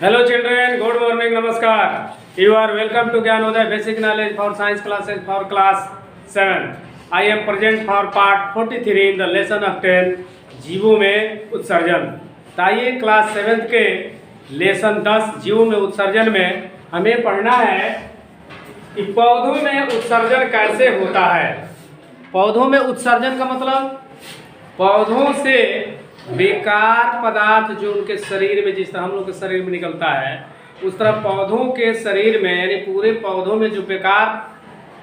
Hello children, good morning, namaskar. You are welcome to Gyanodaya Basic Knowledge for Science classes for class 7. I am present for part 43 in the lesson of 10 जीवों में उत्सर्जन। ताइए class 7 के lesson 10 जीवों में उत्सर्जन में हमें पढ़ना है कि पौधों में उत्सर्जन कैसे होता है। पौधों में उत्सर्जन का मतलब पौधों से बेकार पदार्थ जो उनके शरीर में, जिस तरह हम लोग के शरीर में निकलता है उस तरह पौधों के शरीर में, यानी पूरे पौधों में जो बेकार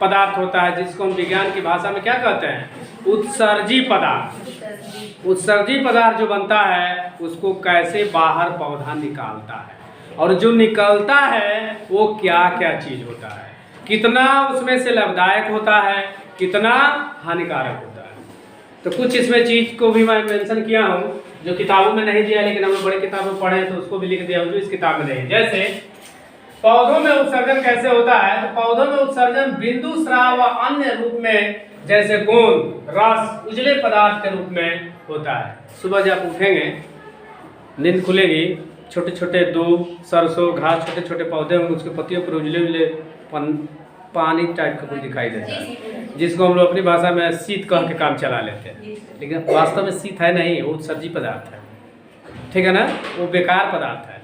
पदार्थ होता है जिसको हम विज्ञान की भाषा में क्या कहते हैं, उत्सर्जी पदार्थ। उत्सर्जी पदार्थ जो बनता है उसको कैसे बाहर पौधा निकालता है और जो निकलता है वो क्या क्या चीज़ होता है, कितना उसमें से लाभदायक होता है, कितना हानिकारक होता है। तो कुछ इसमें चीज़ को भी मैं मेंशन किया हूँ जो किताबों में नहीं दिया, लेकिन हम लोग बड़े किताब में पढ़े तो उसको भी लिख दिया हूँ जो इस किताब में नहीं। जैसे पौधों में उत्सर्जन कैसे होता है, तो पौधों में उत्सर्जन बिंदु स्राव व अन्य रूप में, जैसे गोंद, रस, उजले पदार्थ के रूप में होता है। सुबह जब आप उठेंगे, नींद खुलेगी, छोटे छोटे दूब, सरसों, घास, छोटे छोटे पौधे होंगे, उसके पत्तियों पर उजले उजले पानी टाइप का कुछ दिखाई देता है, जिसको हम लोग अपनी भाषा में शीत कह के काम चला लेते हैं, लेकिन वास्तव में शीत है नहीं, वो उत्सर्जी पदार्थ है। ठीक है ना, वो बेकार पदार्थ है।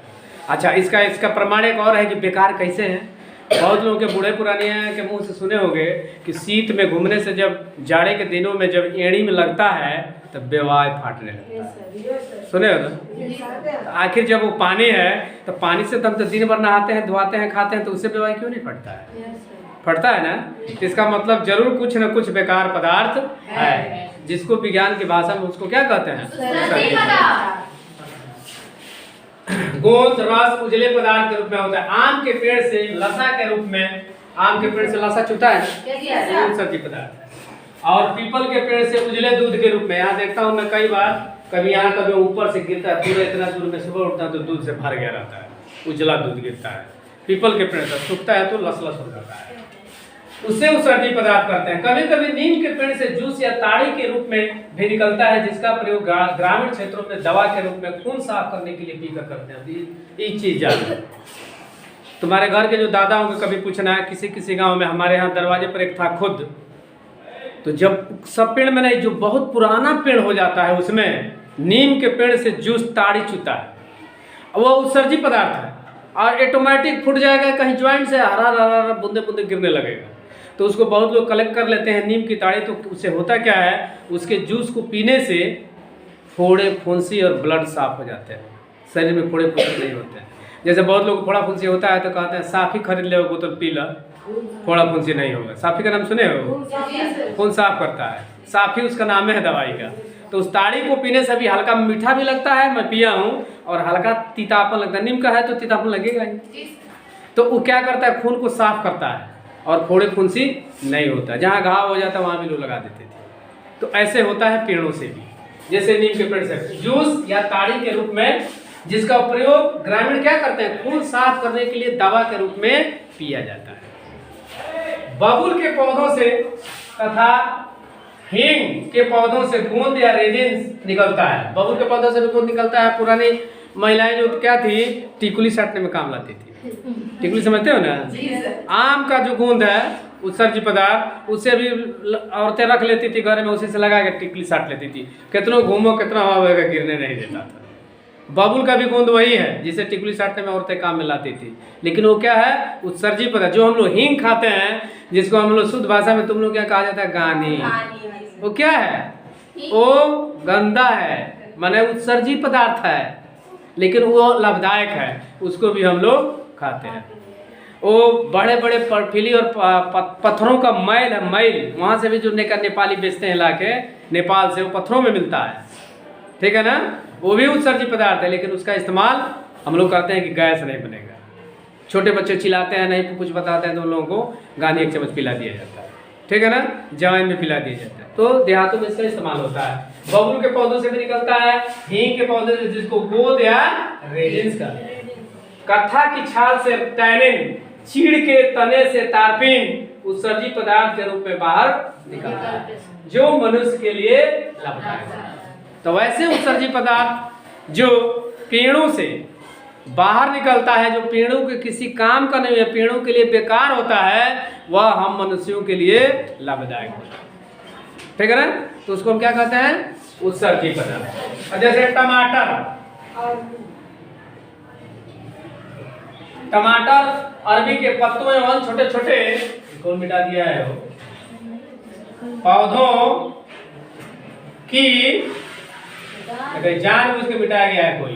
अच्छा, इसका प्रमाण एक और है कि बेकार कैसे हैं। बहुत लोगों के बूढ़े पुराने के मुंह से सुने होंगे कि शीत में घूमने से, जब जाड़े के दिनों में जब एड़ी में लगता है तब बेवाय फाटने लगता है। सुने हो ना? आखिर जब वो पानी है तो पानी से तो हम तो दिन भर नहाते हैं, धोआते हैं, खाते हैं, तो उससे बेवाय क्यों नहीं फटता है? फटता है ना। इसका मतलब जरूर कुछ न कुछ बेकार पदार्थ है, जिसको विज्ञान की भाषा में उसको क्या कहते हैं, गोंद, रस, उजले पदार्थ के रूप में होता है। आम के पेड़ से लसा के रूप में, आम के पेड़ से लसा चूता है, उत्सर्जी पदार्थ है। और पीपल के पेड़ से उजले दूध के रूप में, यहाँ देखता हूँ मैं कई बार, कभी यहाँ कभी ऊपर से गिरता है, पूरा इतना दूर में सुबह उठता है तो दूध से भर गया रहता है, उजला दूध गिरता है। पीपल के पेड़ से सूखता है तो लस लस हो जाता है, उससे उत्सर्जी पदार्थ करते हैं। कभी कभी नीम के पेड़ से जूस या ताड़ी के रूप में भी निकलता है, जिसका प्रयोग ग्रामीण क्षेत्रों में दवा के रूप में खून साफ करने के लिए पीकर करते हैं। ये चीज जानो। तुम्हारे घर के जो दादा होंगे कभी पूछना है, किसी किसी गांव में, हमारे यहाँ दरवाजे पर एक था खुद, तो जब सब पेड़ में नहीं, जो बहुत पुराना पेड़ हो जाता है उसमें नीम के पेड़ से जूस ताड़ी चूता है, वो उत्सर्जी पदार्थ है और ऑटोमेटिक फूट जाएगा, कहीं ज्वाइंट से हरा हरा बूंदे बूंदे गिरने लगेगा। तो उसको बहुत लोग कलेक्ट कर लेते हैं नीम की ताड़ी। तो उससे होता क्या है, उसके जूस को पीने से फोड़े, फुंसी और ब्लड साफ हो जाते हैं, शरीर में फोड़े फुंसी नहीं होते हैं। जैसे बहुत लोग फोड़ा फुंसी होता है तो कहते हैं साफी खरीद ले बोतल पी ला, फोड़ा फुंसी नहीं होगा। साफी का नाम सुने हो? खून साफ करता है, साफी उसका नाम है दवाई का। तो उस ताड़ी को पीने से भी हल्का मीठा भी लगता है, मैं पिया हूँ, और हल्का तीतापन लगता है। नीम का है तो तीतापन लगेगा ही। तो वो क्या करता है, खून को साफ करता है और फोड़े फुंसी नहीं होता। जहाँ घाव हो जाता है वहाँ भी लोग लगा देते थे। तो ऐसे होता है पेड़ों से भी, जैसे नीम के पेड़ से जूस या ताड़ी के रूप में, जिसका प्रयोग ग्रामीण क्या करते हैं, खून साफ करने के लिए दवा के रूप में पिया जाता है। बबूल के पौधों से तथा हींग के पौधों से गोंद या रेजिन निकलता है। बबूल के पौधों से भी गोंद निकलता है। पुरानी महिलाएं जो क्या थी, टिकुली साटने में काम लाती थी। टिकुली समझते हो ना? आम का जो गोंद है उत्सर्जी पदार्थ, उससे भी औरतें रख लेती थी घर में, उसी से लगा के टिकुली साट लेती थी। कितना घूमो, कितना हवा बहेगा, गिरने नहीं देता था। बबूल का भी गोंद वही है जिसे टिकुली साटने में औरतें काम में लाती थी, लेकिन वो क्या है, उत्सर्जी पदार्थ। जो हम लोग हींग खाते हैं, जिसको हम लोग शुद्ध भाषा में तुम लोग क्या कहा जाता है, गानी, वो क्या है, वो गंदा है, माने उत्सर्जी पदार्थ है, लेकिन वो लाभदायक है, उसको भी हम लोग खाते हैं। वो बड़े बड़े बर्फीली और पत्थरों का मैल है, मैल, वहाँ से भी जो नेपाली बेचते हैं लाके, नेपाल से, वो पत्थरों में मिलता है। ठीक है ना, वो भी उत्सर्जी पदार्थ है, लेकिन उसका इस्तेमाल हम लोग करते हैं कि गैस नहीं बनेगा। छोटे बच्चे चिल्लाते हैं, नहीं कुछ बताते हैं तो उन लोगों को गानी एक चम्मच पिला दिया जाता है। ठीक है ना, जवाइन में पिला दिया जाता है। तो देहातों में इसका इस्तेमाल होता है। बबूल के पौधों से भी निकलता है, हींग के पौधे से, जिसको गोंद या रेजिन का, कत्था की छाल से टैनिन, चीड़ के तने से तारपीन उत्सर्जी पदार्थ के रूप में बाहर निकलता है, जो मनुष्य के लिए लाभदायक है। तो वैसे उत्सर्जी पदार्थ जो पेड़ों से बाहर निकलता है, जो पेड़ों के किसी काम का नहीं है, पेड़ों के लिए बेकार होता है, वह हम मनुष्यों के लिए लाभदायक होता है। ठीक है ना? तो उसको हम क्या कहते हैं? उत्सर्जी पदार्थ। जैसे टमाटर अरबी के पत्तों एवं छोटे छोटे, कौन मिटा दिया है वो, पौधों की जानबूझ के मिटाया गया है कोई,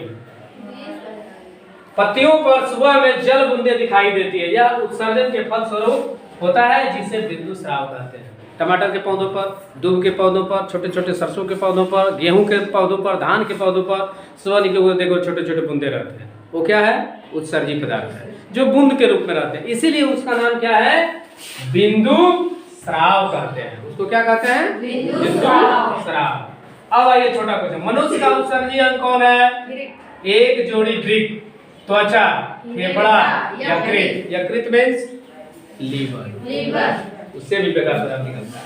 पत्तियों पर सुबह में जल बूंदे दिखाई देती है, यह उत्सर्जन के फलस्वरूप होता है, जिसे बिंदु स्राव कहते हैं। टमाटर के पौधों पर, दूब के पौधों पर, छोटे छोटे सरसों के पौधों पर, गेहूं के पौधों पर, धान के पौधों पर सुबह निकले हुए देखो छोटे छोटे बूंदे रहते हैं, वो क्या है? उत्सर्जी पदार्थ है, जो बूंद के रूप में रहते हैं, इसीलिए उसका नाम क्या है? बिंदु स्राव कहते हैं। उसको क्या कहते हैं? बिंदु स्राव। अब आइए छोटा क्वेश्चन, मनुष्य का उत्सर्जी अंग कौन है? एक जोड़ी वृक्क, त्वचा, फेफड़ा, यकृत। यकृत मीन्स लीवर, उससे भी बेकार पदार्थ निकलता है।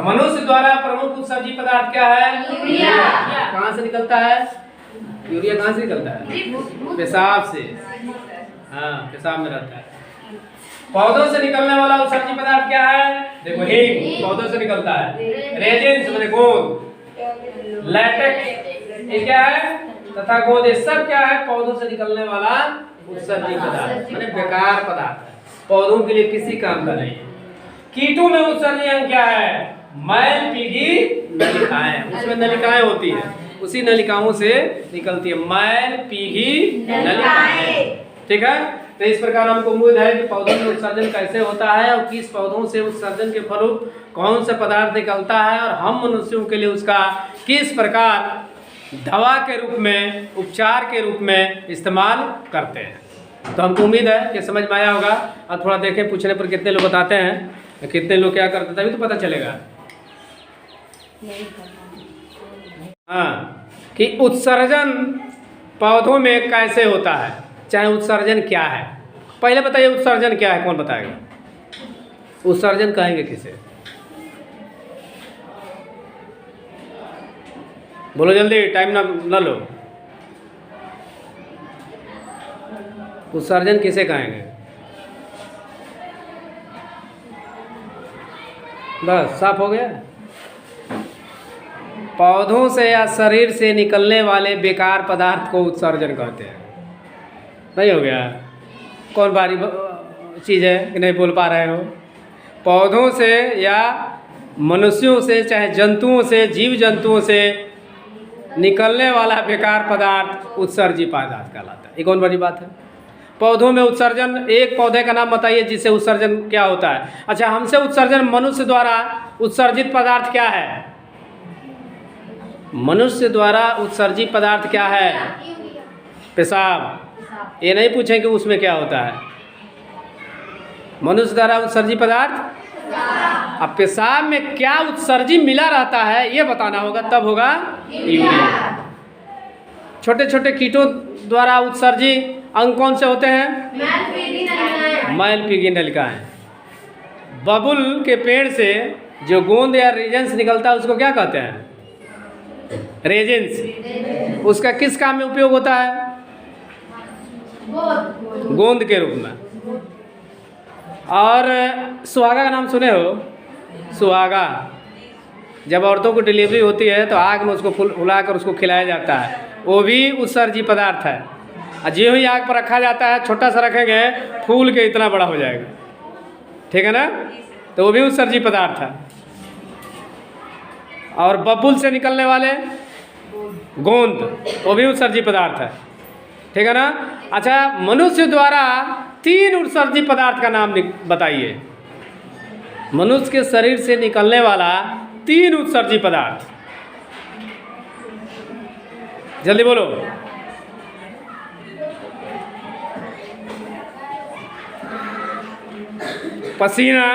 मनुष्य द्वारा प्रमुख उत्सर्जी पदार्थ क्या है? यूरिया। कहाँ से निकलता है? यूरिया कहाँ से निकलता है? पेशाब से। हाँ, पेशाब में रहता है। पौधों से निकलने वाला उत्सर्जी पदार्थ क्या है? देखो, हींग पौधों से निकलता है। रेजिन्स माने गोंद, लैटेक्स ये क्या है? तथा गोंद, ये सब क्या है? पौधों से निकलने वाला उत्सर्जी पदार्थ, माने बेकार पदार्थ है, पौधों के लिए किसी काम का नहीं। कीटों में उत्सर्जी अंग क्या है? मैल पीगी नलिकाएं, उसमें नलिकाएं होती है, उसी नलिकाओं से निकलती है मैल पीगी नलिकाएं। ठीक है? तो इस प्रकार हमको उम्मीद है कि पौधों में उत्सर्जन कैसे होता है और किस पौधों से उत्सर्जन के फलस्वरूप कौन सा पदार्थ निकलता है, और हम मनुष्यों के लिए उसका किस प्रकार दवा के रूप में, उपचार के रूप में इस्तेमाल करते हैं। तो हमको उम्मीद है कि समझ में आया होगा। और थोड़ा देखें, पूछने पर कितने लोग बताते हैं, कितने लोग क्या करते हैं, तभी तो पता चलेगा। हाँ, कि उत्सर्जन पौधों में कैसे होता है, चाहे उत्सर्जन क्या है। पहले बताइए उत्सर्जन क्या है, कौन बताएगा? उत्सर्जन कहेंगे किसे? बोलो जल्दी, टाइम ना लो। उत्सर्जन किसे कहेंगे? बस साफ हो गया। पौधों से या शरीर से निकलने वाले बेकार पदार्थ को उत्सर्जन कहते हैं। नहीं हो गया? कौन बारी चीज़ है कि नहीं बोल पा रहे हो? पौधों से या मनुष्यों से, चाहे जंतुओं से, जीव जंतुओं से निकलने वाला बेकार पदार्थ उत्सर्जी पदार्थ कहलाता है। ये कौन बड़ी बात है? पौधों में उत्सर्जन, एक पौधे का नाम बताइए जिससे उत्सर्जन क्या होता है। अच्छा, हमसे उत्सर्जन, मनुष्य द्वारा उत्सर्जित पदार्थ क्या है? मनुष्य द्वारा उत्सर्जित पदार्थ क्या है? पेशाब। ये नहीं पूछें कि उसमें क्या होता है। मनुष्य द्वारा उत्सर्जित पदार्थ, अब पेशाब में क्या उत्सर्जी मिला रहता है ये बताना होगा, तब होगा यूरिया। छोटे छोटे कीटों द्वारा उत्सर्जी अंग कौन से होते हैं? मैल पीगी नलिकाएं। बबुल के पेड़ से जो गोंद या रेजिन्स निकलता है उसको क्या कहते हैं? रेजिन्स। उसका किस काम में उपयोग होता है? गोंद के रूप में। और सुहागा का नाम सुने हो? सुहागा, जब औरतों को डिलीवरी होती है तो आग में उसको फुलाकर उसको खिलाया जाता है, वो भी उत्सर्जी पदार्थ है। और जो ही आग पर रखा जाता है, छोटा सा रखेंगे, फूल के इतना बड़ा हो जाएगा। ठीक है ना? तो वो भी उत्सर्जी पदार्थ है। और बबुल से निकलने वाले गोंद, वो भी उत्सर्जी पदार्थ है। ठीक है ना? अच्छा, मनुष्य द्वारा 3 उत्सर्जी पदार्थ का नाम बताइए। मनुष्य के शरीर से निकलने वाला 3 उत्सर्जी पदार्थ, जल्दी बोलो। पसीना,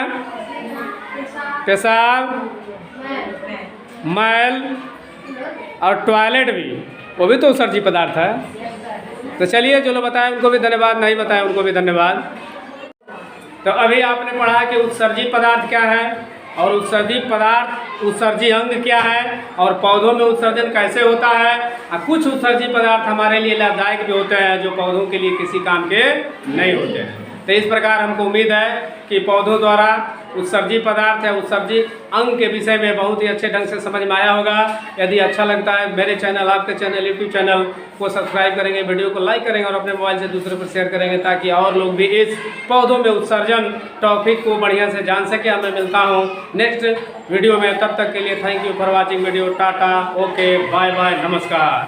पेशाब, मैल और टॉयलेट भी, वो भी तो उत्सर्जी पदार्थ है। तो चलिए, जो लोग बताएं उनको भी धन्यवाद, नहीं बताएं उनको भी धन्यवाद। तो अभी आपने पढ़ा कि उत्सर्जी पदार्थ क्या है और उत्सर्जी पदार्थ उत्सर्जी अंग क्या है और पौधों में उत्सर्जन कैसे होता है। कुछ उत्सर्जी पदार्थ हमारे लिए लाभदायक भी होते हैं जो पौधों के लिए किसी काम के नहीं होते हैं। तो इस प्रकार हमको उम्मीद है कि पौधों द्वारा उत्सर्जी पदार्थ या उत्सर्जी अंग के विषय में बहुत ही अच्छे ढंग से समझ में आया होगा। यदि अच्छा लगता है मेरे चैनल, आपके चैनल, यूट्यूब चैनल को सब्सक्राइब करेंगे, वीडियो को लाइक करेंगे और अपने मोबाइल से दूसरे पर शेयर करेंगे ताकि और लोग भी इस पौधों में उत्सर्जन टॉपिक को बढ़िया से जान सके। मैं मिलता हूँ नेक्स्ट वीडियो में, तब तक के लिए thank you for watching video. Tata, okay, bye bye, नमस्कार।